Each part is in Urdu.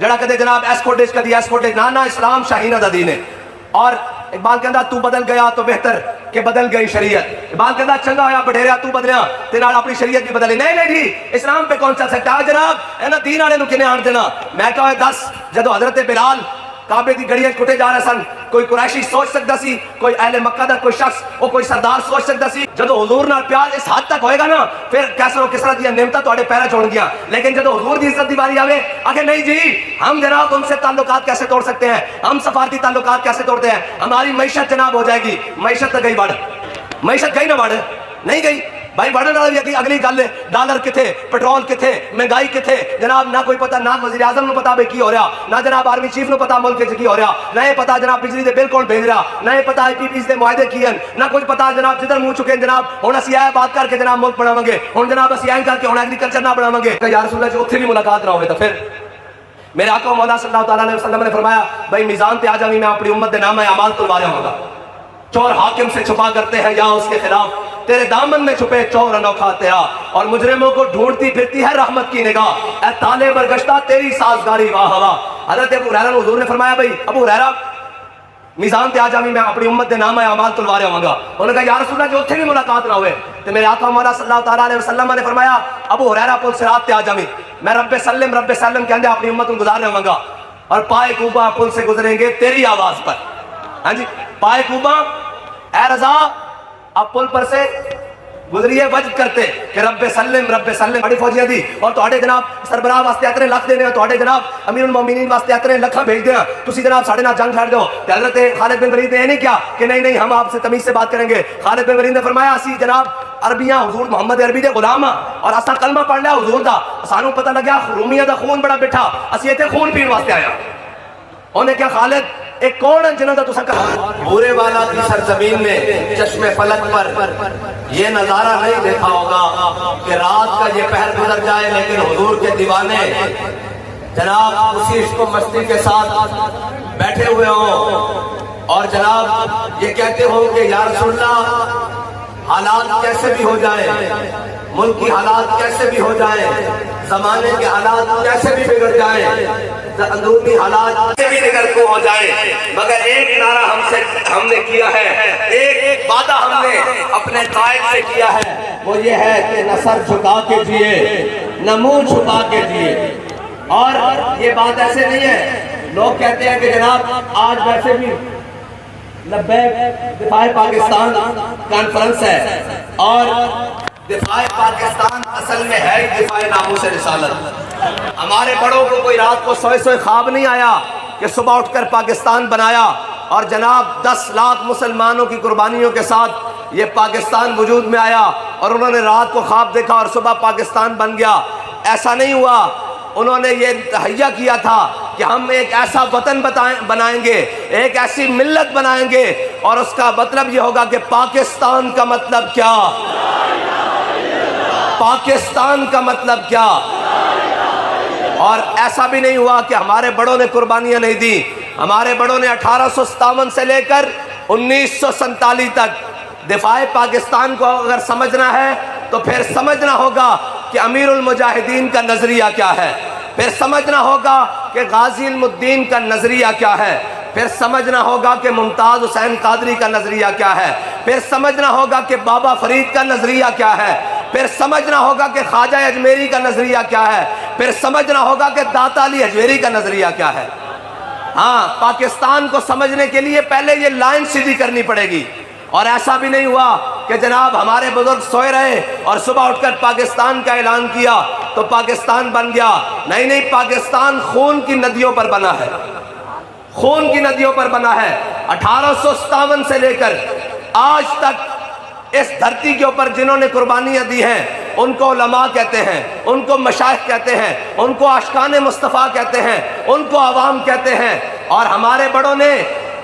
جڑا کدے جناب ایسکوٹیج کدی ایسکوٹیج نہ اسلام شاہینہ دا دین ہے. اور اقبال کہندا تو بدل گیا تو بہتر کہ بدل گئی شریعت. اقبال کہندا چنگا ہویا بڑھیریا تو بدلیا تے نال اپنی شریعت بھی بدلی. نہیں جی اسلام پہ کون چل سکتا ہے جناب؟ اینا دین والے نو کنے آن دینا. میں کہا 10 جدو حضرت بلال کعبے دی گڑیاں کٹے جا رہے سن, کوئی قریشی سوچ سکتا سی, کوئی اہل مکہ دا کوئی شخص او کوئی سردار سوچ سکتا سی جدو حضور نال پیار اس حد تک ہوئے گا نا پھر کیسر و کسرا دیا نعمتاں تواڈے پیراں چھوڑ گیا. لیکن جدو حضور دی عزت دی باری آوے آگے نہیں جی ہم جناب ان سے تعلقات کیسے توڑ سکتے ہیں, ہم سفارتی تعلقات کیسے توڑتے ہیں. ہماری معیشت جناب ہو جائے گی. معیشت تو گئی بڑھ, معیشت گئی نہ بڑھ, نہیں گئی بھائی بڑھنے والا بھی اگلی گل ہے. ڈالر کتھے, پیٹرول کتھے, مہنگائی کتھے جناب, نہ کوئی پتہ, نہ وزیر اعظم نو پتا بھئی کی ہو رہا, نہ جناب آرمی چیف نو پتا ملک وچ کی ہو رہا, نہ یہ پتا جناب بجلی دے بل کون بھیج رہا, نہ یہ پتا آئی پی پیز دے معاہدے کی ہیں, نہ کچھ پتا جناب جدھر منہ چکے جناب ہن اسی اے بات کر کے جناب ملک بناواں گے, ہن جناب اسی ایں کر کے ہن ایگریکلچر نہ بناواں گے. کہ یا رسول اللہ جو اوتھے بھی ملاقات نہ ہوے تو پھر میرے آقا مولا صلی اللہ تعالیٰ علیہ وسلم نے فرمایا بھائی میزان پہ آ جاویں میں اپنی امت دے نام اعمال تلوا رہا ہوں گا. چور حاکم سے چھپا کرتے ہیں یا اس کے خلاف, تیرے دامن میں چھپے چور انوکھا تیرا, اور مجرموں کو ڈھونڈتی پھرتی ہے رحمت کی نگاہ, اے تالے برگشتہ تیری سازگاری واہ ہوا. حضرت ابو ہریرہ حضور نے فرمایا بھئی ابو ہریرہ میزان تے آ جاویں میں اپنی امت دے نام اعمال تلوا رہا ہوں گا. انہوں نے کہا یا رسول اللہ جو اتھے بھی ملاقات نہ ہوئے. تو میرے آقا مولا صلی اللہ تعالیٰ علیہ وسلم نے فرمایا ابو ہریرہ پل صراط تے آ جاویں, میں رب سلم کہندے اپنی امت کو گزار رہا ہوں گا, اور پائے کوبا پل سے گزریں گے تیری آواز پر. ہاں جی پائے کوبا اے رضا اب پل پر سے گزریے وجد کرتے کہ رب سلم بڑی فوجیاں دی, اور تواڈے جناب سربراہ واسطے اتنے لکھ دینے, تواڈے جناب امیر المومنین واسطے اتنے لکھاں بھیج دیں, تسی جناب ساڈے نال جنگ چھڑ دو. تے حضرت خالد بن ولید نے یہ نہیں کیا کہ نہیں ہم آپ سے تمیز سے بات کریں گے. خالد بن ولید نے فرمایا اسی جناب عربیاں حضور محمد عربی دے غلام ہاں, اور اساں کلمہ پڑھ لیا حضور دا, سانو پتہ لگیا رومیہ دا خون بڑا بیٹھا, اسی ایتھے خون پین واسطے آیا. انہیں کیا خالد ایک کون ہے جنہ دا تساں کہا بورے والا کی سرزمین میں چشم فلک پر یہ نظارہ نہیں دیکھا ہوگا کہ رات کا یہ پہر گزر جائے لیکن حضور کے دیوانے جناب اسی عشق و مستی کے ساتھ بیٹھے ہوئے ہوں, اور جناب یہ کہتے ہو کہ یا رسول اللہ حالات کیسے بھی ہو جائے, ملک کی حالات کیسے بھی ہو جائے, زمانے کے حالات کیسے بھی بگڑ جائیں, اندرونی حالات کیسے بھی نگر کو ہو جائے, مگر ایک نعرہ ہم نے کیا ہے, ایک وعدہ ہم نے اپنے قائد سے کیا ہے, وہ یہ ہے کہ نہ سر جھکا کے جیے نہ منہ چھپا کے جیے. اور یہ بات ایسے نہیں ہے, لوگ کہتے ہیں کہ جناب آج ویسے بھی لبیک دفاع پاکستان کانفرنس ہے, اور دفاع پاکستان اصل میں ہے دفاع ناموس رسالت. ہمارے بڑوں کو کوئی رات کو سوئے خواب نہیں آیا کہ صبح اٹھ کر پاکستان بنایا, اور جناب 10 لاکھ مسلمانوں کی قربانیوں کے ساتھ یہ پاکستان وجود میں آیا, اور انہوں نے رات کو خواب دیکھا اور صبح پاکستان بن گیا. ایسا نہیں ہوا, انہوں نے یہ تہیہ کیا تھا کہ ہم ایک ایسا وطن بنائیں گے, ایک ایسی ملت بنائیں گے, اور اس کا مطلب یہ ہوگا کہ پاکستان کا مطلب کیا, پاکستان کا مطلب کیا. اور ایسا بھی نہیں ہوا کہ ہمارے بڑوں نے قربانیاں نہیں دی. ہمارے بڑوں نے 1857 سے لے کر 1947 تک دفاع پاکستان کو اگر سمجھنا ہے تو پھر سمجھنا ہوگا کہ امیر المجاہدین کا نظریہ کیا ہے, پھر سمجھنا ہوگا کہ غازی علم الدین کا نظریہ کیا ہے, پھر سمجھنا ہوگا کہ ممتاز حسین قادری کا نظریہ کیا ہے, پھر سمجھنا ہوگا کہ بابا فرید کا نظریہ کیا ہے, پھر سمجھنا ہوگا کہ خواجہ اجمیری کا نظریہ کیا ہے, پھر سمجھنا ہوگا کہ داتا علی اجمیری کا نظریہ کیا ہے. ہاں پاکستان کو سمجھنے کے لیے پہلے یہ لائن سیدھی کرنی پڑے گی. اور ایسا بھی نہیں ہوا کہ جناب ہمارے بزرگ سوئے رہے اور صبح اٹھ کر پاکستان کا اعلان کیا تو پاکستان بن گیا. نہیں, پاکستان خون کی ندیوں پر بنا ہے, خون کی ندیوں پر بنا ہے. 1857 سے لے کر آج تک اس دھرتی کے اوپر جنہوں نے قربانیاں دی ہیں ان کو علماء کہتے ہیں, ان کو مشائخ کہتے ہیں, ان کو عاشقان مصطفیٰ کہتے ہیں, ان کو عوام کہتے ہیں. اور ہمارے بڑوں نے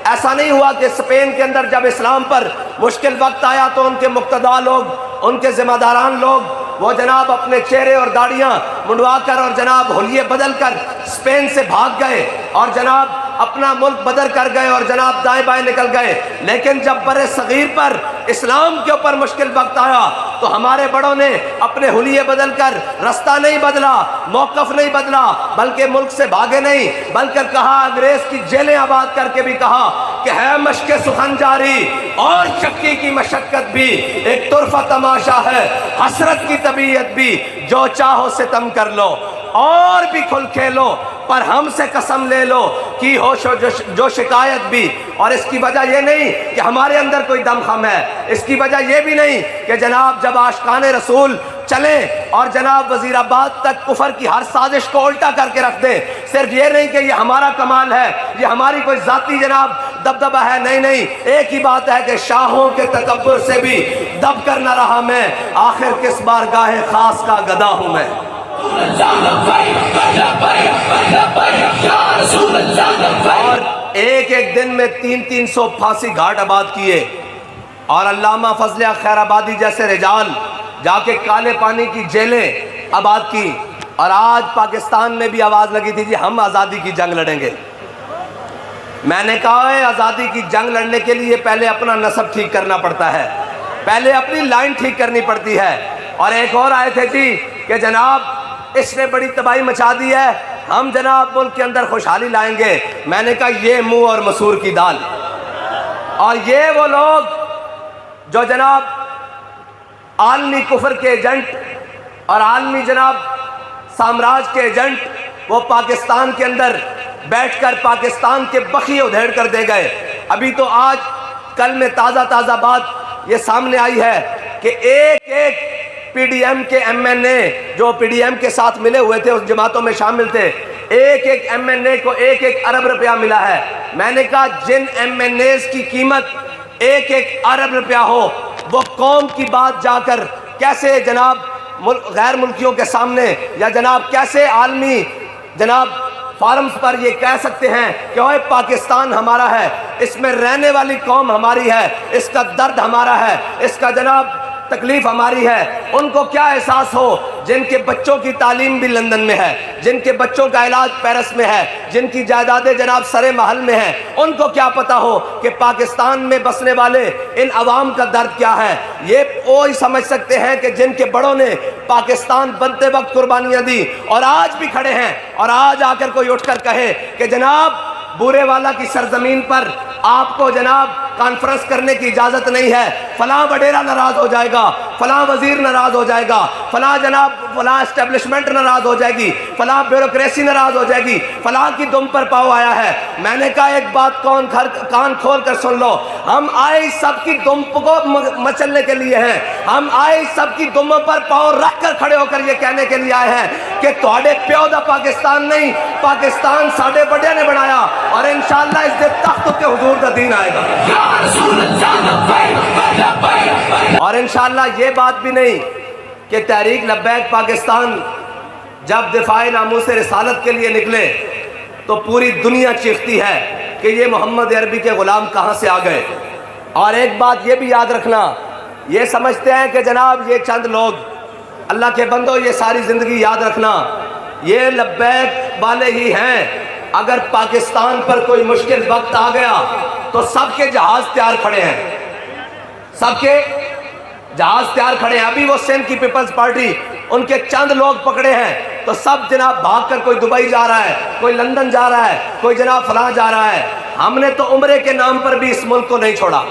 ایسا نہیں ہوا کہ اسپین کے اندر جب اسلام پر مشکل وقت آیا تو ان کے مقتدیٰ لوگ, ان کے ذمہ داران لوگ وہ جناب اپنے چہرے اور داڑیاں منڈوا کر اور جناب حلیے بدل کر اسپین سے بھاگ گئے, اور جناب اپنا ملک بدر کر گئے اور جناب دائیں بائیں نکل گئے، لیکن جب بر صغیر پر اسلام کے اوپر مشکل وقت آیا تو ہمارے بڑوں نے اپنے حلیے بدل کر رستہ نہیں بدلا، موقف نہیں بدلا، بلکہ ملک سے بھاگے نہیں، بلکہ کہا انگریز کی جیلیں آباد کر کے بھی کہا کہ ہے مشق سخن جاری اور شکی کی مشقت بھی، ایک طرفہ تماشا ہے حسرت کی طبیعت بھی، جو چاہو ستم کر لو اور بھی کھل کھیلو، پر ہم سے قسم لے لو کی ہوش و جو شکایت بھی۔ اور اس کی وجہ یہ نہیں کہ ہمارے اندر کوئی دم خم ہے، اس کی وجہ یہ بھی نہیں کہ جناب جب عاشقان رسول چلیں اور جناب وزیر آباد تک کفر کی ہر سازش کو الٹا کر کے رکھ دیں، صرف یہ نہیں کہ یہ ہمارا کمال ہے، یہ ہماری کوئی ذاتی جناب دبدبہ ہے، نہیں نہیں، ایک ہی بات ہے کہ شاہوں کے تکبر سے بھی دب کر نہ رہا میں، آخر کس بارگاہ خاص کا گدا ہوں میں۔ اور ایک ایک دن میں 300 پھانسی گھاٹ آباد کیے، اور علامہ فضل خیر آبادی جیسے رجال جا کے کالے پانی کی جیلیں آباد کی، اور آج پاکستان میں بھی آواز لگی تھی جی ہم آزادی کی جنگ لڑیں گے۔ میں نے کہا ہے آزادی کی جنگ لڑنے کے لیے پہلے اپنا نسب ٹھیک کرنا پڑتا ہے، پہلے اپنی لائن ٹھیک کرنی پڑتی ہے۔ اور ایک اور آئے تھے جی کہ جناب اس نے بڑی تباہی مچا دی ہے، ہم جناب ملک کے اندر خوشحالی لائیں گے۔ میں نے کہا یہ منہ اور مسور کی دال، اور یہ وہ لوگ جو جناب عالمی کفر کے ایجنٹ اور عالمی جناب سامراج کے ایجنٹ، وہ پاکستان کے اندر بیٹھ کر پاکستان کے بخیے ادھیڑ کر دے گئے۔ ابھی تو آج کل میں تازہ بات یہ سامنے آئی ہے کہ ایک ایک پی ڈی ایم کے ایم این اے جو پی ڈی ایم کے ساتھ ملے ہوئے تھے، اس جماعتوں میں شامل تھے، ایک ایک ایم این اے کو 1 ارب روپیہ ملا ہے۔ میں نے کہا جن ایم این ایز کی قیمت 1 ارب روپیہ ہو، وہ قوم کی بات جا کر کیسے جناب غیر ملکیوں کے سامنے یا جناب کیسے عالمی جناب فارمز پر یہ کہہ سکتے ہیں کہ اوہ پاکستان ہمارا ہے، اس میں رہنے والی قوم ہماری ہے، اس کا درد ہمارا ہے، اس کا جناب تکلیف ہماری ہے۔ ان کو کیا احساس ہو جن کے بچوں کی تعلیم بھی لندن میں ہے، جن کے بچوں کا علاج پیرس میں ہے، جن کی جائیدادیں جناب سرے محل میں ہیں، ان کو کیا پتا ہو کہ پاکستان میں بسنے والے ان عوام کا درد کیا ہے۔ یہ وہی سمجھ سکتے ہیں کہ جن کے بڑوں نے پاکستان بنتے وقت قربانیاں دی اور آج بھی کھڑے ہیں، اور آج آ کر کوئی اٹھ کر کہے کہ جناب بورے والا کی سرزمین پر آپ کو جناب کانفرنس کرنے کی اجازت نہیں ہے، فلاں وڈیرا ناراض ہو جائے گا، فلاں وزیر ناراض ہو جائے گا، فلاں جناب فلاں اسٹیبلشمنٹ ناراض ہو جائے گی، فلاں بیوروکریسی ناراض ہو جائے گی، فلاں کی دم پر پاؤ آیا ہے۔ میں نے کہا ایک بات کان کھول کر سن لو، ہم آئے سب کی دم کو مچلنے کے لیے ہیں، ہم آئے سب کی دم پر پاؤں رکھ کر کھڑے ہو کر یہ کہنے کے لیے آئے ہیں کہ تھوڑے پیو دا پاکستان نہیں، پاکستان ساڑھے بڑے نے بنایا، اور انشاءاللہ اس دے تخت کے حضور دا دین آئے گا۔ اور انشاءاللہ یہ بات بھی نہیں کہ تحریک لبیک پاکستان جب دفاع ناموس رسالت کے لیے نکلے تو پوری دنیا چیختی ہے کہ یہ محمد عربی کے غلام کہاں سے آ گئے۔ اور ایک بات یہ بھی یاد رکھنا، یہ سمجھتے ہیں کہ جناب یہ چند لوگ، اللہ کے بندو یہ ساری زندگی یاد رکھنا، یہ لبیک والے ہی ہیں۔ اگر پاکستان پر کوئی مشکل وقت آ گیا تو سب کے جہاز تیار کھڑے ہیں، سب کے جہاز تیار کھڑے ہیں۔ ابھی وہ سندھ کی پیپلز پارٹی ان کے چند لوگ پکڑے ہیں تو سب جناب بھاگ کر کوئی دبئی جا رہا ہے، کوئی لندن جا رہا ہے، کوئی جناب فلاں جا رہا ہے۔ ہم نے تو عمرے کے نام پر بھی اس ملک کو نہیں چھوڑا۔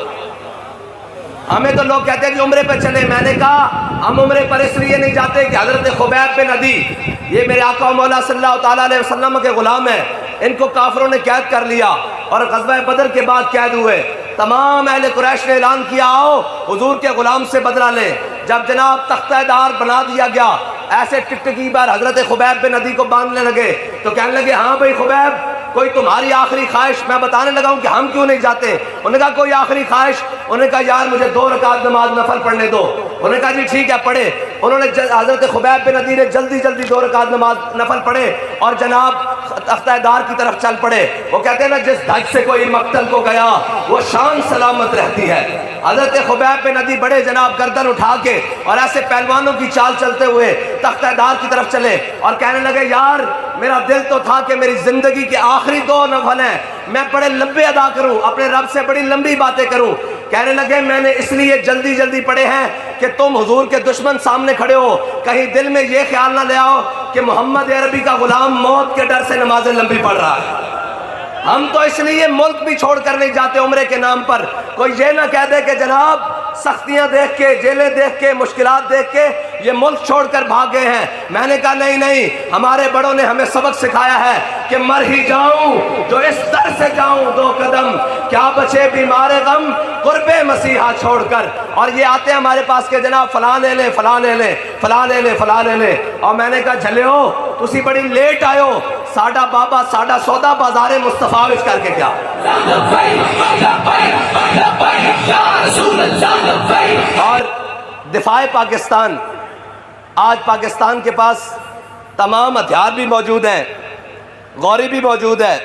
ہمیں تو لوگ کہتے ہیں کہ عمرے پہ چلے، میں نے کہا ہم عمرے پر اس لیے نہیں جاتے کہ حضرت خبیب بن عدی، یہ میرے آقا و مولا صلی اللہ تعالیٰ علیہ وسلم کے غلام ہیں، ان کو کافروں نے قید کر لیا اور غزوہ بدر کے بعد قید ہوئے۔ تمام اہل قریش نے اعلان کیا آؤ حضور کے غلام سے بدلہ لیں۔ جب جناب تختہ دار بنا دیا گیا، ایسے ٹکٹکی بار حضرت خبیب بن عدی کو باندھنے لگے تو کہنے لگے ہاں بھائی خبیب کوئی تمہاری آخری خواہش؟ میں بتانے لگا ہوں کہ ہم کیوں نہیں جاتے۔ انہوں نے کہا کوئی آخری خواہش؟ انہوں نے کہا یار مجھے 2 رکعت نماز نفل پڑھنے دو۔ انہوں نے کہا جی ٹھیک ہے پڑھے۔ انہوں نے حضرت خبیب بن عدی نے جلدی 2 رکعت نماز نفل پڑھے اور جناب تختہ دار کی طرف چل پڑے۔ وہ کہتے ہیں نا جس دھج سے کوئی مقتل کو گیا وہ شان سلامت رہتی ہے۔ حضرت خبیب بن عدی بڑے جناب گردن اٹھا کے اور ایسے پہلوانوں کی چال چلتے ہوئے تختہ دار کی طرف چلے اور کہنے لگے یار میرا دل تو تھا کہ میری زندگی کے آخری 2 نفل ہیں، میں بڑے لمبے ادا کروں، اپنے رب سے بڑی لمبی باتیں کروں. کہنے لگے میں نے اس لیے جلدی جلدی پڑھے ہیں کہ تم حضور کے دشمن سامنے کھڑے ہو، کہیں دل میں یہ خیال نہ لے آؤ کہ محمد عربی کا غلام موت کے ڈر سے نمازیں لمبی پڑھ رہا ہے. ہم تو اس لیے ملک بھی چھوڑ کر نہیں جاتے عمرے کے نام پر. کوئی یہ نہ کہہ دے کہ جناب سختیاں دیکھ کے، جیلیں دیکھ کے، مشکلات دیکھ کے یہ ملک چھوڑ کر بھاگ گئے ہیں. میں نے کہا نہیں نہیں، ہمارے بڑوں نے ہمیں سبق سکھایا ہے کہ مر ہی جاؤں جو اس در سے جاؤں 2 قدم، کیا بچے بیمار غم قرب مسیحا چھوڑ کر. اور یہ آتے ہیں ہمارے پاس کہ جناب فلاں لے لیں، فلاں لے لیں، فلاں لے لیں، فلاں لے لیں. اور میں نے کہا جھلیو تسی بڑی لیٹ آئے ہو، ساڈا بابا ساڈا سودا بازار مصطفیٰ وچ کر کے کیا. اور دفاع پاکستان، آج پاکستان کے پاس تمام ہتھیار بھی موجود ہیں، غوری بھی موجود ہے،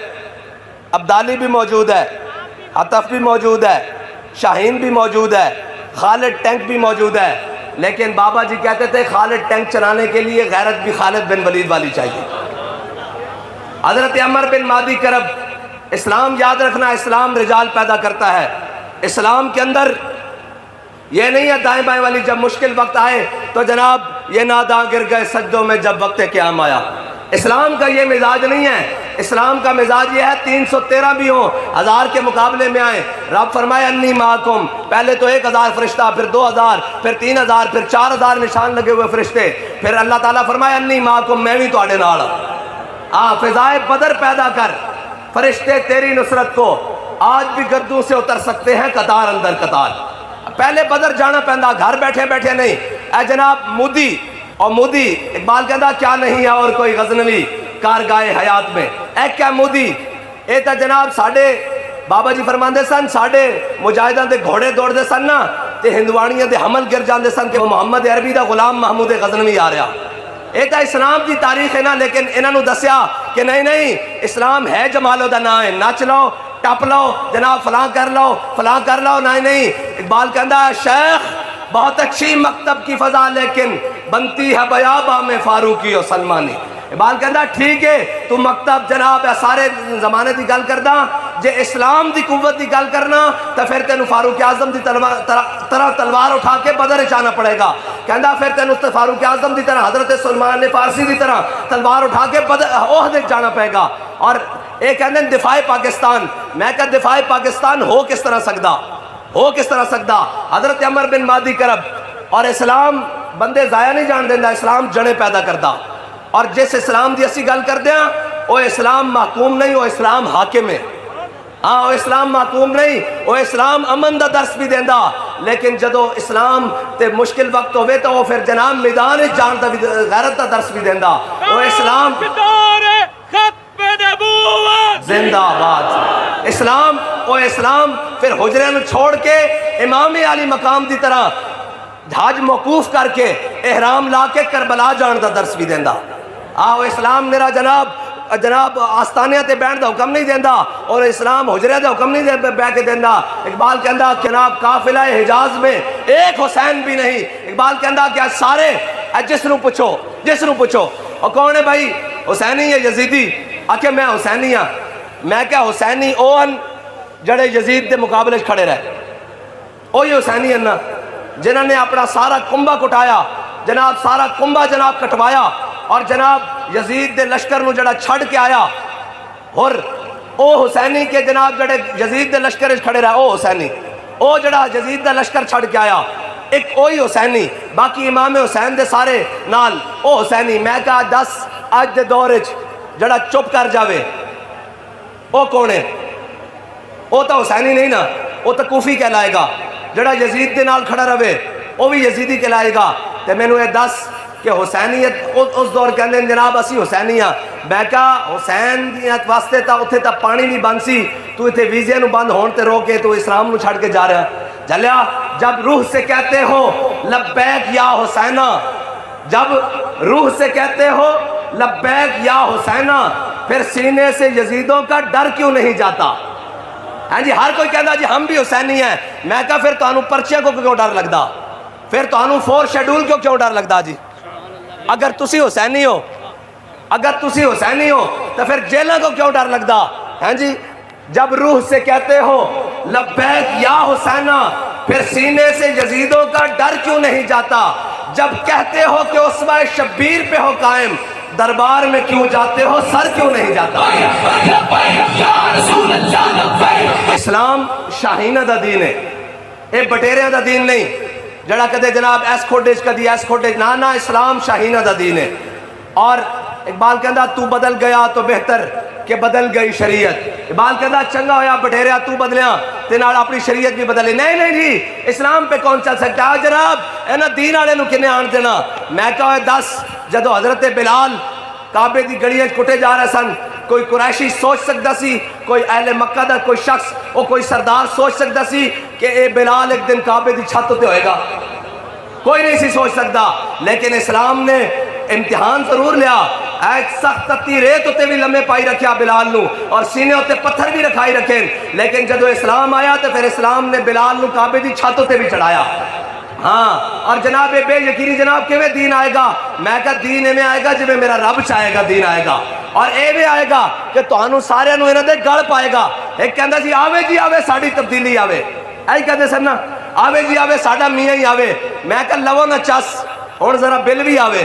عبدالی بھی موجود ہے، عطف بھی موجود ہے، شاہین بھی موجود ہے، خالد ٹینک بھی موجود ہے. لیکن بابا جی کہتے تھے خالد ٹینک چلانے کے لیے غیرت بھی خالد بن ولید والی چاہیے. حضرت عمر بن مادی کرب، اسلام یاد رکھنا، اسلام رجال پیدا کرتا ہے. اسلام کے اندر یہ نہیں ہے دائیں بائیں والی، جب مشکل وقت آئے تو جناب یہ ناداں گر گئے سجدوں میں جب وقت قیام آیا. اسلام کا یہ مزاج نہیں ہے. اسلام کا مزاج یہ ہے 313 بھی ہوں، 1000 کے مقابلے میں آئیں. رب فرمائے انی معکم، پہلے تو 1000 فرشتہ، پھر 2000، پھر 3000، پھر 4000 نشان لگے ہوئے فرشتے. پھر اللہ تعالیٰ فرمائے انی معکم، میں بھی تواڈے نال ہاں. فضائے بدر پیدا کر، فرشتے تیری نصرت کو آج بھی گردوں سے اتر سکتے ہیں قطار اندر قطار. پہلے بدر جانا پہندا، گھر بیٹھے بیٹھے نہیں. اے جناب مودی، اور مودی اقبال کہتا کیا نہیں ہے اور کوئی غزنوی کارگاہ حیات میں. اے کیا مودی، اے تا جناب ساڑھے بابا جی فرماندے سن ساڑھے مجاہدان دے گھوڑے دوڑ دے سن نا تے ہندوانیاں دے حمل گر جاندے سن کہ محمد عربی دا غلام محمود غزنوی آ رہا. اے تا اسلام دی تاریخ ہے نا. لیکن انہاں نو دسیا کہ نہیں نہیں، اسلام ہے جمالو دا نا ہے، نچ لو ٹپ لو جناب، فلاں کر لو فلاں کر لو. نہیں نہیں، اقبال کہندا ہے شیخ بہت اچھی مکتب کی فضا لیکن بنتی ہے بیاباں میں فاروقی و سلمانی. اقبال کہندا ٹھیک ہے تو مکتب جناب ہے سارے زمانے دی گل کردا، جے اسلام دی قوت دی گل کرنا تو پھر تینوں فاروق اعظم دی طرح تلوار اٹھا کے بدر چانا پڑے گا. کہندا پھر تینوں فاروق اعظم دی طرح، حضرت سلمان فارسی دی طرح تلوار اٹھا کے عہد جانا پڑے گا. اور ایک کہندے دفاع پاکستان. میں کہا دفاع پاکستان ہو کس طرح سکدا، ہو کس طرح سکدا. حضرت عمر بن مادی کرب. اور اسلام بندے ضائع نہیں جان دیندا، اسلام جڑے پیدا کردا. اور جس اسلام دی اسی گل کردے ہیں وہ اسلام محکوم نہیں، وہ اسلام حاکم ہے. ہاں وہ اسلام محکوم نہیں، وہ اسلام امن دا درس بھی دیندا. لیکن جدو اسلام تے مشکل وقت ہوئے تو وہ پھر جناب میدان جان دا غیرت دا درس بھی دیندا. وہ اسلام زندہ آباد. اسلام وہ اسلام پھر حجرے نو چھوڑ کے امام علی مقام دی طرح حج موقوف کر کے احرام لا کے کربلا جان دا درس بھی دیندا. وہ اسلام میرا جناب آستانے تے بیٹھ دا حکم نہیں دیندا، اور اسلام حجرے دا حکم نہیں بیٹھ کے دیندا. اقبال کہندا جناب قافلہ حجاز میں ایک حسین بھی نہیں. اقبال کہندا کہ سارے جس نو پوچھو اور کون ہے بھائی، حسینی یا یزیدی؟ آکھے میں حسینی ہاں. میں کیا حسینی اوہن جڑے یزید دے مقابلے کھڑے رہے، اوہی حسینی ہیں نا جنہوں نے اپنا سارا کنبہ کٹایا جناب، سارا کنبہ جناب کٹوایا، اور جناب یزید دے لشکر نو جڑا چھڑ کے آیا. اور او حسینی کے جناب جڑے یزید دے لشکر کھڑے رہے، او حسینی، او جڑا یزید دے لشکر چھڑ کے آیا ایک اوہی حسینی. باقی امام حسین دے سارے نال او حسینی. میں کہا دس اج دے دور جڑا چپ کر جاوے او کون ہے؟ او تو حسینی نہیں نا، او تو کوفی کہلائے گا. جڑا یزید دے نال کھڑا رہے او بھی یزیدی کہلائے گا. تے میں نے دس کہ حسینیت اس دور کہندے جناب اسی حسینی ہاں. میں کہا حسینیت واسطے تا اتھے تا پانی بھی بند سی، تو اتھے ویزے نو بند ہون تے رو کے تو اسلام نو چھڑ کے جا رہا. جلیا جب روح سے کہتے ہو لبیک یا حسینہ، جب روح سے کہتے ہو لبیک یا حسینہ، پھر سینے سے یزیدوں کا ڈر کیوں نہیں جاتا؟ ہاں جی ہر کوئی کہتا جی ہم بھی حسینی ہیں. میں کہا پھر تو پرچیاں کو کیوں ڈر لگدا، پھر تو 4 شیڈول کو کیوں ڈر لگدا جی؟ اگر تسی حسینی ہو تو پھر جیلوں کو کیوں ڈر لگدا؟ ہاں جی جب روح سے کہتے ہو لبیک یا حسینہ پھر سینے سے یزیدوں کا ڈر کیوں نہیں جاتا؟ جب کہتے ہو کہ اسوہ شبیر پہ ہو قائم دربار میں کیوں جاتے ہو سر کیوں نہیں جاتا؟ اسلام شاہینہ دا دین ہے، اے بٹیریاں دا دین نہیں جڑا کہتے جناب ایس کھوڈیج کدی ایس کھوڈیج، نا اسلام شاہینہ دا دین ہے۔ اور اقبال کہندا تو بدل گیا تو بہتر کہ بدل گئی شریعت۔ اقبال کہندا چنگا ہویا بٹھیریا تو بدلیاں تے نال اپنی شریعت بھی بدلی۔ نہیں جی، اسلام پہ کون چل سکتا ہے جناب؟ اینا دین والے نو کنے آن دینا؟ میں کہا 10 جدو حضرت بلال کعبے دی گڑیاں کٹے جا رہے سن، کوئی قریشی سوچ سکتا سی، کوئی اہل مکہ دا کوئی شخص او کوئی سردار سوچ سکتا سی کہ اے بلال ایک دن کعبے دی چھت تے ہوئے گا؟ کوئی نہیں سی سوچ سکتا۔ لیکن اسلام نے امتحان ضرور لیا، ایک سخت تتی ریت ہوتے بھی لمحے پائی رکھیا بلال نو اور سینے ہوتے پتھر بھی رکھائی رکھیں، لیکن جدو اسلام آیا تو پھر اسلام نے بلال نو کعبے دی چھت ہوتے بھی چڑھایا۔ ہاں، اور جناب بے یقینی جناب کیویں دین آئے گا؟ میں کہا دین ایویں آئے گا جویں میرا رب چاہے گا دین آئے گا، اور ایویں آئے گا کہ تانوں سارے نو انہاں دے گل پائے گا۔ ایک کہندا جی آوے جی آوے ساڈی تبدیلی آوے، ایہی کہندے سن نا، آوے جی آوے ساڈا میاں ہی آوے۔ میں کہا لو نہ چس ہن ذرا بل بھی آوے،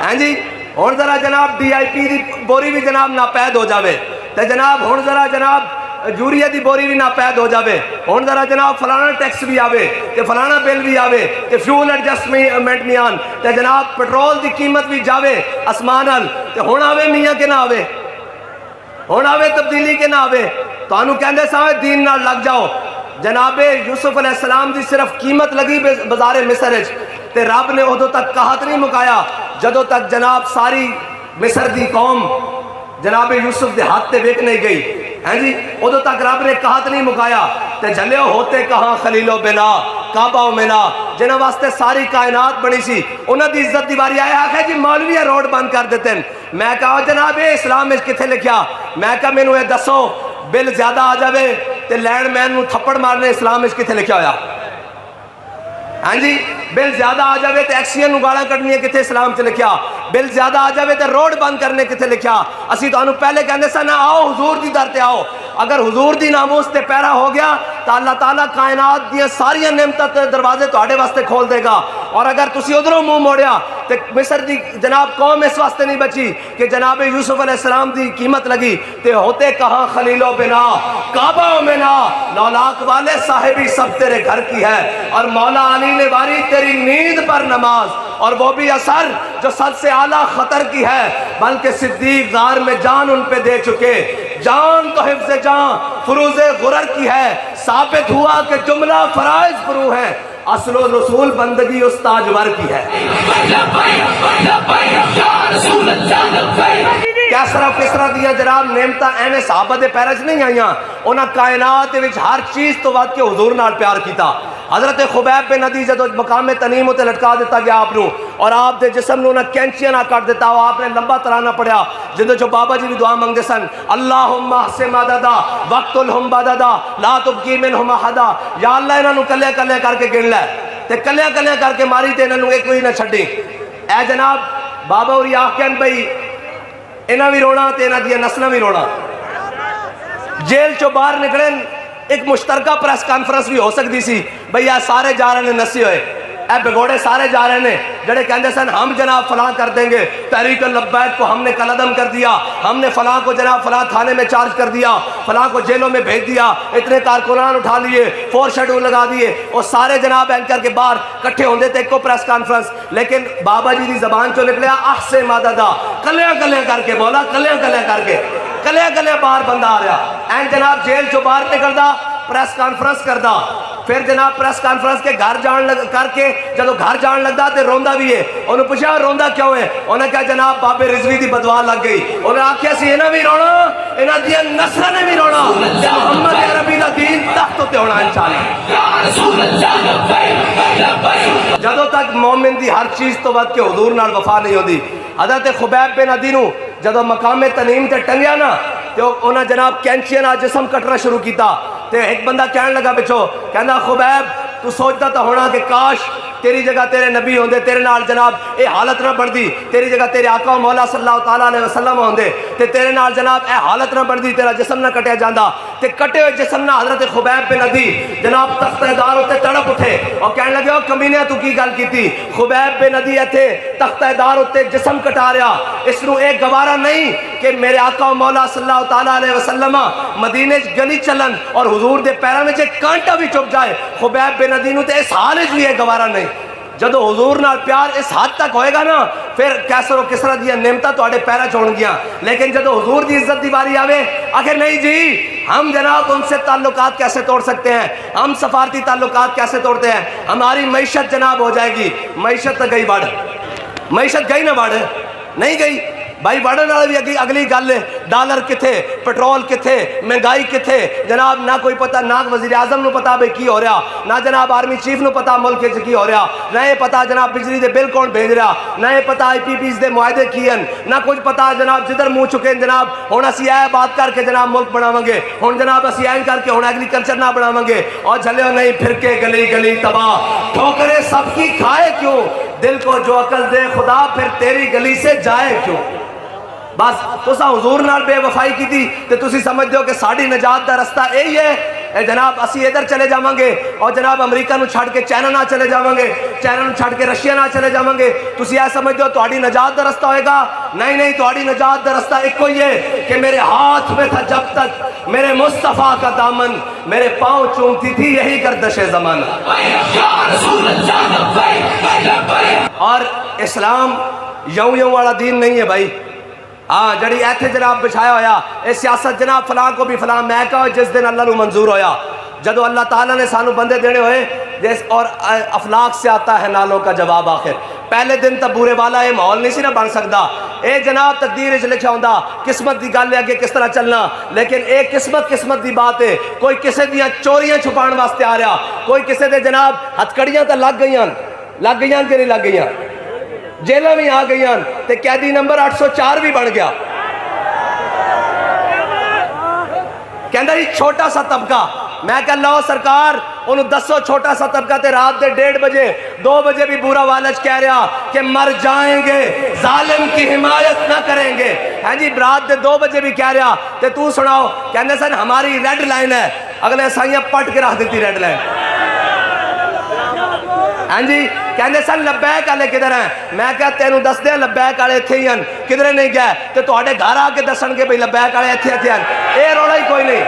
ہاں جی ہن ذرا جناب ڈی آئی پی دی بوری بھی جناب ناپید ہو جاوے، تے جناب ہن ذرا جناب یوریا دی بوری بھی ناپید ہو جاوے، ہن ذرا جناب فلانا ٹیکس بھی آوے تے فلانا بل بھی آوے تے فیول ایڈجسٹمنٹ بھی آن تے جناب پیٹرول دی قیمت بھی جاوے اسمان ال، تے ہن آوے میاں کے نہ آوے، ہن آوے تبدیلی کے نہ آوے۔ تانوں کہندے ساوے دین نال لگ جاؤ۔ جناب یوسف علیہ السلام دی صرف قیمت لگی بازار مصر وچ تے رب نے ادو تک قحط نہیں مکایا جدو تک جناب ساری مصر دی قوم جناب یوسف دے ہاتھ تے ویک نہیں گئی، ہیں جی ادو تک رب نے قحط نہیں مکایا۔ تے جھلیو ہوتے کہاں خلیل و بنا کعبہ و منا، جنہاں واسطے ساری کائنات بنی سی، انہاں دی عزت دیواری آیا آخر جی مولوی روڈ بند کر دیتے ہیں۔ میں کہا جناب یہ اسلام میں کتھے لکھیا؟ میں کہا مینوں یہ دسو بل زیادہ آ جاوے تے لینڈ مین نو تھپڑ مارنے اسلام میں کتھے لکھیا ہویا؟ ہاں جی بل زیادہ آ جاوے تے ایکسین نو گاڑاں کٹنی ہے کتھے اسلام چ لکھیا؟ بل زیادہ آ جاوے تے روڈ بند کرنے کتھے لکھیا؟ اسی تو انہوں پہلے کہندے سا نا آؤ حضور دی در تے آؤ، اگر حضور دی ناموس تے پیرا ہو گیا تو اللہ تعالیٰ کائنات دیا ساری نعمتاں تے دروازے تہاڈے واسطے کھول دے گا، اور اگر تسی ادھروں منہ موڑیا تے مصر دی جناب قوم اس واسطے نہیں بچی کہ جناب یوسف علیہ السلام دی قیمت لگی تے ہوتے کہاں خلیل و بنا کعبہ و منا، لولاک والے صاحبی سب تیرے گھر کی ہے، اور مولا علی نے واری تیری نیند پر نماز، اور وہ بھی اثر جو سب سے اعلیٰ خطر کی ہے، بلکہ صدیق غار میں جان ان پہ دے چکے، جان تو حفظ جان فروز غرر کی ہے، ثابت ہوا کہ جملہ فرائض فرو ہیں، اصل و رسول بندگی اس تاجور کی ہے۔ کسرا دیا جناب نعمتاں ایویں صحابہ دے پیرے چ نہیں آئیاں، انہاں کائنات وچ ہر چیز تو ود کے حضور نال پیار کیتا۔ حضرت خبیب بن عدی جدو مقام تنیم تے لٹکا دیتا گیا آپ نو، اور آپ دے جسم نو نہ کینچیاں نہ کٹ دیتا، اور آپ نے لمبا ترانہ پڑھیا جندے جو بابا جی بھی دعا منگدے سن، اللہم احسن عددا وقتلہم بددا لا تبقی منہم احدا، یا اللہ انہاں نو کلے کلے کر کے گن لے تے کلے کلے کر کے ماری تے انہاں نو ایک وی نہ چھڈی۔ اے جناب بابا اور آکھن بھئی انہاں بھی رونا تے انہاں دی نسلاں بھی رونا۔ جیل چو باہر نکلن ایک مشترکہ پریس کانفرنس بھی ہو سکتی سی، بھئی یہ سارے جا رہے ہیں نسی ہوئے، اے بگوڑے سارے جا رہے ہیں جڑے کہندے سن ہم جناب فلاں کر دیں گے، تحریک اللبیک کو ہم نے قلعدم کر دیا، ہم نے فلاں کو جناب فلاں تھانے میں چارج کر دیا، فلاں کو جیلوں میں بھیج دیا، اتنے کارکنان اٹھا لیے، 4 شیڈول لگا دیے، اور سارے جناب اینکر کے باہر کٹھے ہوندے تھے کو پریس کانفرنس، لیکن بابا جی دی زبان چو نکلیا احسن مددا، کلیاں کلیاں کر کے بولا، کلیاں کلیاں کر کے، کلیاں کلیاں باہر بندہ آ رہا، این جناب جیل چو باہر نکلدا پریس کانفرنس کردا، پھر جناب پریس کانفرنس کے گھر جان کر کے جدو گھر جان لگدا تے روندا بھی ہے، انہوں پوچھا روندا کیوں ہے؟ انہوں نے کہا جناب بابے رضوی دی بدوا لگ گئی، انہوں نے آکھیا سی انہاں بھی رونا، انہاں دیا نسلہ نے بھی رونا، تے محمد عربی دا دین تخت تے ہونا انشاءاللہ۔ جدو تک مومن دی ہر چیز تو ود کے حضور نال وفا نہیں ہوندی۔ حضرت خبیب بن عدی نو جدو مقام تنیم تے ٹنگیا نا تے انہاں جناب کینچیاں نال جسم کٹنا شروع کیتا، تے ایک بندہ کہنے لگا بچو، کہندا خبیب تو سوچتا تا ہونا کہ کاش تیری جگہ تیرے نبی ہوندے تیرے نال جناب اے حالت نہ بندی، تیری جگہ تیرے آقا مولا صلی اللہ تعالیٰ علیہ وسلم ہوندے تے تیرے نال جناب اے حالت نہ بندی، تیرا جسم نہ کٹیا جاندا تے کٹے ہوئے جسم نہ حضرت خبیب بن عدی جناب تختہ دار ہوتے تڑپ اٹھے اور کہنے لگے او کمینے تو کی گل کیتی، خبیب بن عدی تھے تختہ دار ہوتے جسم کٹا رہا، اس نو ایک گوارا نہیں کہ میرے آقا مولا صلی اللہ تعالیٰ علیہ وسلم مدینے گلی چلن اور حضور دے پیروں میں کانٹا بھی چپ جائے، خبیب بن عدی نو تے اس حال وچ بھی ایک گوارا نہیں۔ جدو حضور نال پیار اس حد تک ہوئے گا نا پھر کیسر و کسرا دیا نعمتاں تواڈے پیرا چھوڑ گیا، لیکن جدو حضور دی عزت دی باری آوے آخر نہیں جی ہم جناب ان سے تعلقات کیسے توڑ سکتے ہیں، ہم سفارتی تعلقات کیسے توڑتے ہیں، ہماری معیشت جناب ہو جائے گی، معیشت تو گئی بڑھ، معیشت گئی نہ بڑھ نہیں گئی بھائی، بڑھن والی بھی اگلی گل ہے، ڈالر کتھے، پٹرول کتھے، مہنگائی کتھے جناب، نہ کوئی پتہ، نہ وزیر اعظم نو پتا بھئی کی ہو رہا، نہ جناب آرمی چیف نو پتا ملک وچ کی ہو رہا، نہ یہ پتا جناب بجلی دے بل کون بھیج رہا، نہ یہ پتا آئی پی پیز دے معاہدے کی ہیں، نہ کچھ پتا جناب جدھر منہ چکے جناب ہن اسی اے بات کر کے جناب ملک بناواں گے، ہن جناب اسی این کر کے ہن ایگریکلچر نہ بناواں گے، اور جھلیو نہیں پھر کے گلی گلی تباہ، ٹھوکریں سب کی کھائے کیوں، دل کو جو عقل دے خدا پھر تیری گلی سے جائے کیوں۔ بس تسا حضور نال بے وفائی کی تھی تے تسی سمجھ دیو کہ ساڑی نجات دا رستہ یہی ہے، اے جناب اسی ادھر چلے جاواں گے اور جناب امریکہ نو چھڑ کے چائنا نہ چلے جاواں گے، چائنا نو چھڑ کے رشیا نہ چلے جاواں گے، تسی اے سمجھ دیو تہاڈی نجات دا رستہ ہوئے گا، نہیں نہیں، تہاڈی نجات دا رستہ ایک ہی ہے کہ میرے ہاتھ میں تھا جب تک میرے مصطفیٰ کا دامن، میرے پاؤں چومتی تھی یہی گردش زمان۔ اور اسلام یوں یوں والا دین نہیں ہے بھائی، ہاں جڑی ایتھے جناب بچھایا ہویا اے سیاست جناب فلاں کو بھی فلاں میں کہا جس دن اللہ نو منظور ہویا، جدو اللہ تعالیٰ نے سانو بندے دینے ہوئے جس اور افلاق سے آتا ہے نالوں کا جواب آخر، پہلے دن تب بورے والا یہ ماحول نہیں سی نہ بن سکتا، اے جناب تقدیر اس لکھا ہوندا قسمت دی گل ہے کہ کس طرح چلنا، لیکن ایک قسمت دی بات ہے، کوئی کسے دیاں چوریاں چھپان واسطے آ رہا، کوئی کسے دے جناب ہتھکڑیاں تا لگ گئیاں کہ نہیں لگ گئیاں، جیلہ بھی آ گئی ہیں تے قیدی نمبر 804 بھی بن گیا، کہندہ جی چھوٹا سا طبقہ، میں کہہ لو سرکار انہوں دسو چھوٹا سا طبقہ تے رات دے 1:30 بجے 2 بجے بھی بورا والج کہہ رہا کہ مر جائیں گے، ظالم کی حمایت نہ کریں گے، ہاں جی رات دے 2 بجے بھی کہہ رہا تے تو سناؤ، کہندے سن ہماری ریڈ لائن ہے، اگلے سائیاں پٹ کے رکھ دیتی ریڈ لائن، ہاں جی کہنے سن لبیک آلے کدھر ہیں، میں کہا تینوں دس دے لبیک آلے تھے ہی ہیں، کدھرے نہیں گئے تو توڑے گھر آ کے دسن کے بھئی لبیک آلے تھے ہیں، اے روڑا ہی کوئی نہیں،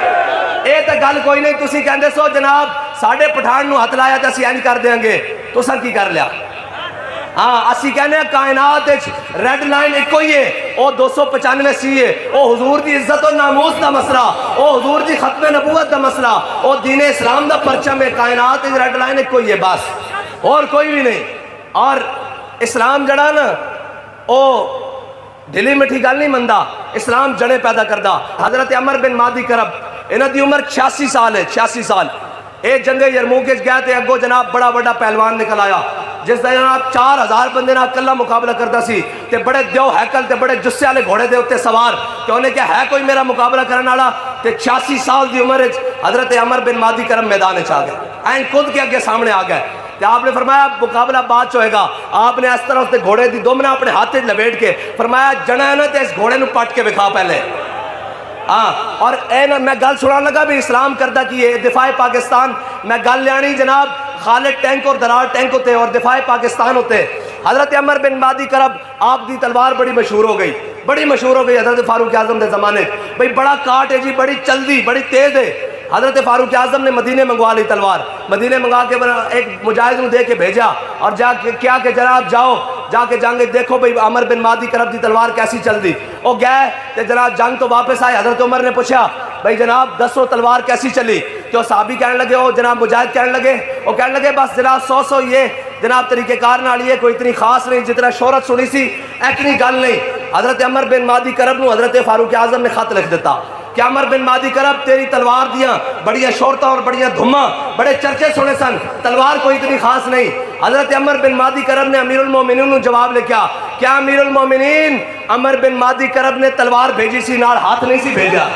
اے تا گل کوئی نہیں، تسی کہندے سو جناب ساڑھے پٹھان نو ہاتھ لایا تا اسی اینج کر دیں گے، تو سن کی کر لیا، ہاں اسی کہنے کائنات ریڈ لائن ایک کوئی ہے، او 295 سی ہے، او حضور دی عزت و ناموس دا مسئلہ، او حضور دی ختم نبوت دا مسئلہ، او دین اسلام دا پرچم ہے، کائنات ریڈ لائن ایک کوئی ہے بس، اور کوئی بھی نہیں۔ اور اسلام جڑا نا او ڈھلی مٹھی گل نہیں مندا، اسلام جڑے پیدا کردہ۔ حضرت عمر بن مادی کرب انہاں دی عمر 86 سال ہے، 86 سال، ایک جنگ یرموک گئے تے اگو جناب بڑا بڑا پہلوان نکل آیا جس دا جناب 4000 بندے نہ کلا مقابلہ کرتا سی تے بڑے دیو ہیکل تے بڑے جسے والے گھوڑے دے اتے سوار کہ انہیں کیا ہے کوئی میرا مقابلہ کرنے والا، تے 86 سال دی عمر حضرت عمر بن مادی کرم میدان چ آ گئے، این خود کے اگے سامنے آ گئے، تو آپ نے فرمایا مقابلہ بعد چ ہوئے گا، آپ نے اس طرح اس گھوڑے دی دومنا اپنے ہاتھ لپیٹ کے فرمایا جنا ہے نا تے اس گھوڑے نو پٹ کے بکھا پہلے، ہاں اور اے نا میں گل سنان لگا بھی اسلام کردہ کی ہے دفاع پاکستان، میں گل لیانی جناب خالد ٹینک اور درار ٹینک ہوتے اور دفاع پاکستان ہوتے، حضرت عمر بن مادی کرب آپ دی تلوار بڑی مشہور ہو گئی، بڑی مشہور ہو گئی حضرت فاروق اعظم دے زمانے، بھئی بڑا کاٹ ہے جی، بڑی چل دی، بڑی تیز ہے، حضرت فاروق اعظم نے مدینے منگوا لی تلوار، مدینے منگا کے ایک مجاہد نو دے کے بھیجا اور جا کے کیا کہ جناب جاؤ جا کے جنگ دیکھو بھئی عمر بن مادی کرب دی تلوار کیسی چل دی، وہ گئے تے جناب جنگ تو واپس آئے، حضرت عمر نے پوچھا بھئی جناب دسو تلوار کیسی چلی، تو صحابی کہنے لگے وہ جناب مجاہد کہنے لگے، وہ کہنے لگے بس جناب 100 یہ جناب طریقہ کار نہ لیے کوئی اتنی خاص نہیں، جتنا شہرت سنی سی اتنی گل نہیں۔ حضرت عمر بن مادی کرب نو حضرت فاروق اعظم نے خط لکھ دیتا کہ عمر بن مادی کرب تیری تلوار دیاں بڑیاں شہرتاں اور بڑیاں دھماں بڑے چرچے سنے سن، تلوار کوئی اتنی خاص نہیں۔ حضرت عمر بن مادی کرب نے امیر المومنین نو جواب لکھا، کیا امیر المومنین عمر بن مادی کرب نے تلوار بھیجی سی نال ہاتھ نہیں سی بھیجا،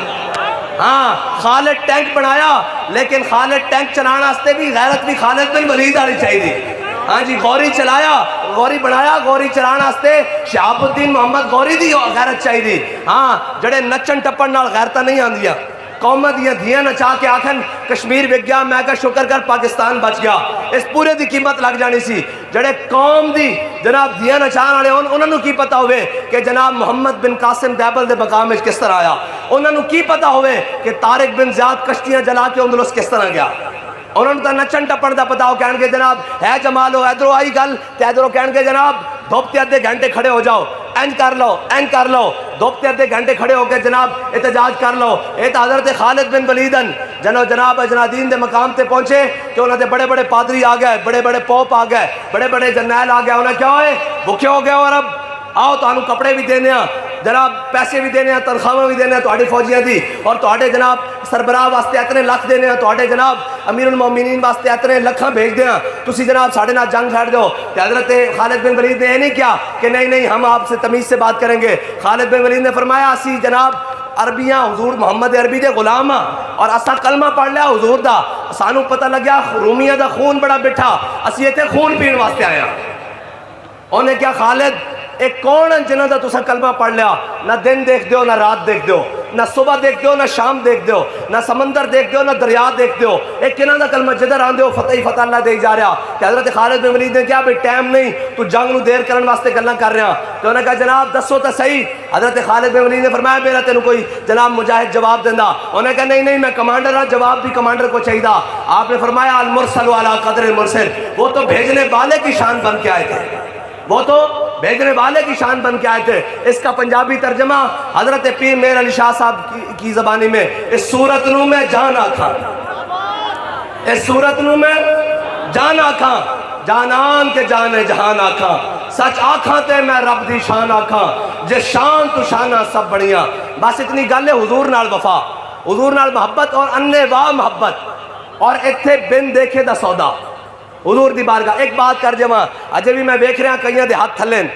ہاں خالد ٹینک بنایا لیکن خالد ٹینک چلانا واسطے بھی غیرت بھی خالد بن ولید آنی چاہیے، ہاں جی غوری چلایا غوری بنایا غوری چلانا واسطے شہاب الدین محمد غوری دی غیرت چاہیے ہاں جڑے نچن ٹپن نال غیرتاں نہیں آندیاں قومت دیا دھیاں نچا کے آکھن کشمیر وک گیا میں کہا شکر کر پاکستان بچ گیا اس پورے دی قیمت لگ جانی سی جڑے قوم دی جناب دھیاں نچان والے انہوں نے کی پتا ہوئے کہ جناب محمد بن قاسم دیبل دے مقام میں کس طرح آیا انہوں نے کی پتا ہوئے کہ طارق بن زیاد کشتیاں جلا کے اندلس کس طرح گیا انہوں نے تو نچن ٹپن دا پتا ہو کہن کے جناب ہے جمالو ادھروں آئی گل تے ادھروں کہن کے جناب دھوپتے آدھے گھنٹے کھڑے ہو جاؤ این کر لو دھوپتے آدھے گھنٹے کھڑے ہو کے جناب احتجاج کر لو اے تو حضرت خالد بن ولیدن جناب اجنادین دے مقام تے پہنچے کہ انہوں نے بڑے بڑے پادری آ گئے بڑے بڑے پوپ آ گئے بڑے بڑے جرنیل آ گئے انہیں کیا ہوئے بھوکے ہو گئے اور اب آؤ تو انہوں کپڑے بھی دینے ہیں جناب پیسے بھی دینے ہیں تنخواہ بھی دینے ہیں توڑے فوجیاں دی اور توڑے جناب سربراہ واسطے اتنے لکھ دینے ہیں توڑے جناب امیر المومنین واسطے اتنے لکھاں بھیج دیں تسی جناب ساڑھے نہ جنگ چھڑ دو حضرت خالد بن ولید نے یہ نہیں کیا کہ نہیں ہم آپ سے تمیز سے بات کریں گے خالد بن ولید نے فرمایا اسی جناب عربیاں حضور محمد عربی دے غلام اور اسا کلمہ پڑھ لیا حضور دا سانو پتہ لگیا رومیہ دا خون بڑا بٹھا اسی ایتھے خون پین واسطے آیا انہیں کیا خالد ایک کون جنہ دا تسا کلمہ پڑھ لیا نہ دن دیکھ دیو نہ رات دیکھ دیو نہ صبح دیکھ دیو نہ شام دیکھ دیو نہ سمندر دیکھ دیو نہ دریا دیکھ دیو ایک کنہ دا کلمہ جدر آن دیو فتح اللہ دے جا رہا کہ حضرت خالد بن ولید نے کیا بھئی ٹائم نہیں تو جنگ نو دیر کرن واسطے گلاں کر رہا تو انہوں نے کہا جناب دسو تا صحیح حضرت خالد بن ولید نے فرمایا میرا تینوں کوئی جناب مجاہد جواب دینا انہوں نے کہا نہیں میں کمانڈر ہوں جواب بھی کمانڈر کو چاہیے آپ نے فرمایا المرسل علی قدر المرسل وہ تو بھیجنے والے کی شان بن کے آئے تھے وہ تو بھیجنے والے کی شان بن کے آئے تھے اس کا پنجابی ترجمہ حضرت پیر میر علی شاہ صاحب کی زبانی میں اس صورت نو میں جان آکھاں اس صورت نو میں جان آکھاں جانان کے جانے جہان آکھاں سچ آکھاں تے میں رب دی شان آکھاں جے شان تو شانہ سب بڑیاں بس اتنی گل ہے حضور نال وفا حضور نال محبت اور اننے واہ محبت اور اتھے بن دیکھے دا سودا حضور دی بارگاہ ایک بات کر جمع اجے بھی میں بیکھ رہا کئیاں دے ہاتھ تھلین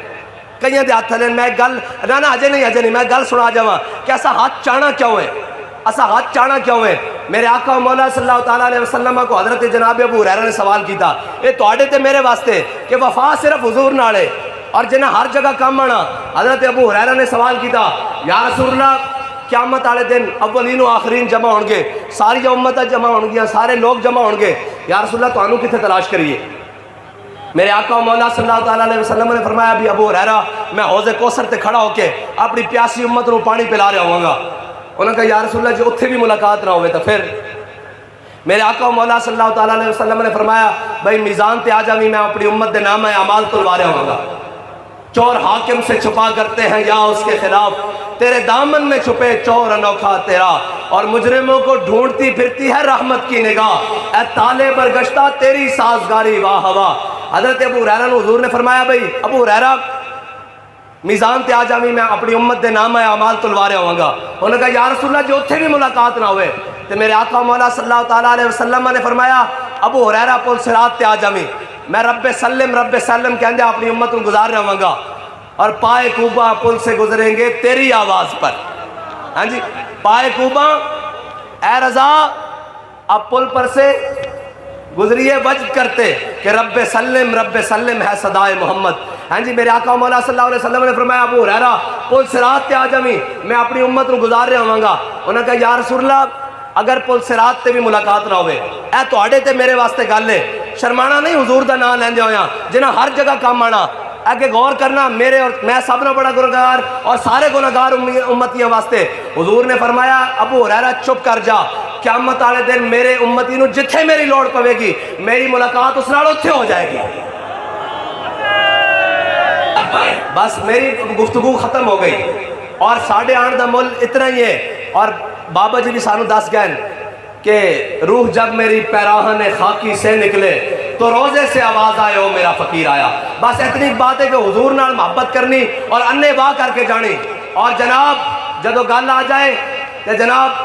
میں گل نا اجے نہیں میں گل سنا جمع کہ ایسا ہاتھ چانا کیوں ہے میرے آقا و مولا صلی اللہ علیہ وسلم کو حضرت جناب ابو ہریرہ نے سوال کیتا اے توڑے تے میرے واسطے کہ وفا صرف حضور نالے اور جنہ ہر جگہ کام آنا حضرت ابو ہریرہ نے سوال کیتا یا رسول اللہ قیامت والے دن اولین و آخرین جمع ہوں گے ساری امتیں جمع ہوں گی سارے لوگ جمع ہوں گے یا رسول اللہ تو انہوں کتنے تلاش کریے میرے آقا و مولا صلی اللہ علیہ وسلم نے فرمایا ابھی ابو ہریرہ میں حوض کوثر تے کھڑا ہو کے اپنی پیاسی امت کو پانی پلا رہا ہوں گا انہوں نے کہا یا رسول اللہ جو اتھے بھی ملاقات نہ ہوئے تو پھر میرے آقا و مولا صلی اللہ علیہ وسلم نے فرمایا بھائی میزان تے آ جاویں میں اپنی امت دے نام اعمال تلوا رہا ہوں گا چور حاکم سے چھپا کرتے ہیں یا اس کے خلاف تیرے دامن میں چھپے چور انوکھا تیرا اور مجرموں کو ڈھونڈتی پھرتی ہے رحمت کی نگاہ اے تالے برگشتہ تیری سازگاری واہ ہوا حضرت ابو ہریرہ نے حضور نے فرمایا بھئی ابو ہریرہ میزان تے آ جاویں میں اپنی امت دے نام اعمال تلوا رہا ہوں گا انہوں نے کہا یا رسول اللہ جو اتھے بھی ملاقات نہ ہوئے تو میرے آقا مولا صلی اللہ علیہ وسلم نے فرمایا ابو ہریرہ پل صراط تے آ جاویں میں رب سلم کہندے اپنی امت کو گزار رہا ہوں گا اور پائے کوبا پل سے گزریں گے تیری آواز پر ہاں جی پائے کوبا اے رضا اب پل پر سے گزریے وجد کرتے کہ رب سلم ہے صدائے محمد ہاں جی میرے آقا مولا صلی اللہ علیہ وسلم نے فرمایا ابو ہریرہ پل صراط تے آ جاویں میں اپنی امت کو گزار رہا ہوں گا انہوں نے کہا یا رسول اللہ اگر پل صراط تے بھی ملاقات نہ ہوئے اے توڑے تے میرے واسطے گل ہے شرمانا نہیں حضور دا نام لیندے ہویا جنہ ہر جگہ کام آنا اگے غور کرنا میرے اور میں سب نہ بڑا گنہگار اور سارے گنہگار امتیاں واسطے حضور نے فرمایا ابو ہریرہ چپ کر جا قیامت والے دن میرے امتی نو جتھے میری لوڑ پوے گی میری ملاقات اس نال اتھے ہو جائے گی بس میری گفتگو ختم ہو گئی اور ساڑھے آٹھ دا مل اتنا ہی ہے اور بابا جی بھی سانو دس گئے کہ روح جب میری پیراہن خاکی سے نکلے تو روزے سے آواز آئے او میرا فقیر آیا بس اتنی بات ہے کہ حضور نال محبت کرنی اور انے واہ کر کے جانی اور جناب جدو گل آ جائے تو جناب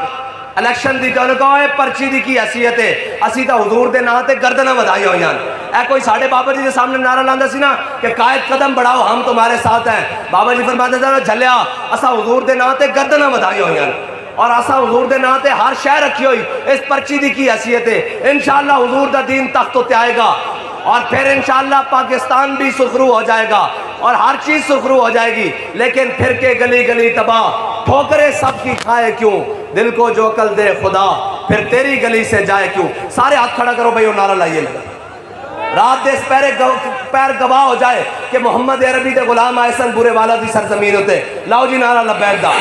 الیکشن دی جانو کہو ہے پرچی دی کی حیثیت ہے اسی تا حضور دے نا تے گردنہ ودائی ہوئی ہیں اے کوئی ساڑھے بابا جی دے سامنے نعرہ لاندہ سی نا کہ قائد قدم بڑھاؤ ہم تمہارے ساتھ ہیں بابا جی فرماتے تھا جھلیا اسا حضور دے نا تے گردنہ ودائی ہوئی ہیں اور اسا حضور دے نا تے ہر شے رکھی ہوئی اس پرچی دی کی حیثیت ہے انشاءاللہ حضور دا دین تخت تے آئے گا اور پھر انشاءاللہ پاکستان بھی سخرو ہو جائے گا اور ہر چیز سخرو ہو جائے گی. لیکن پھر کے گلی گلی تباہ, ٹھوکریں سب کی کھائے کیوں, دل کو جو عقل دے خدا, پھر تیری گلی سے جائے کیوں. سارے ہاتھ کھڑا کرو بھائی اور نعرہ لائیے لگا. رات دے پیر گواہ ہو جائے کہ محمد عربی دے غلام آئسن برے والا دی سرزمین ہوتے. لاؤ جی نعرہ لبیک دا.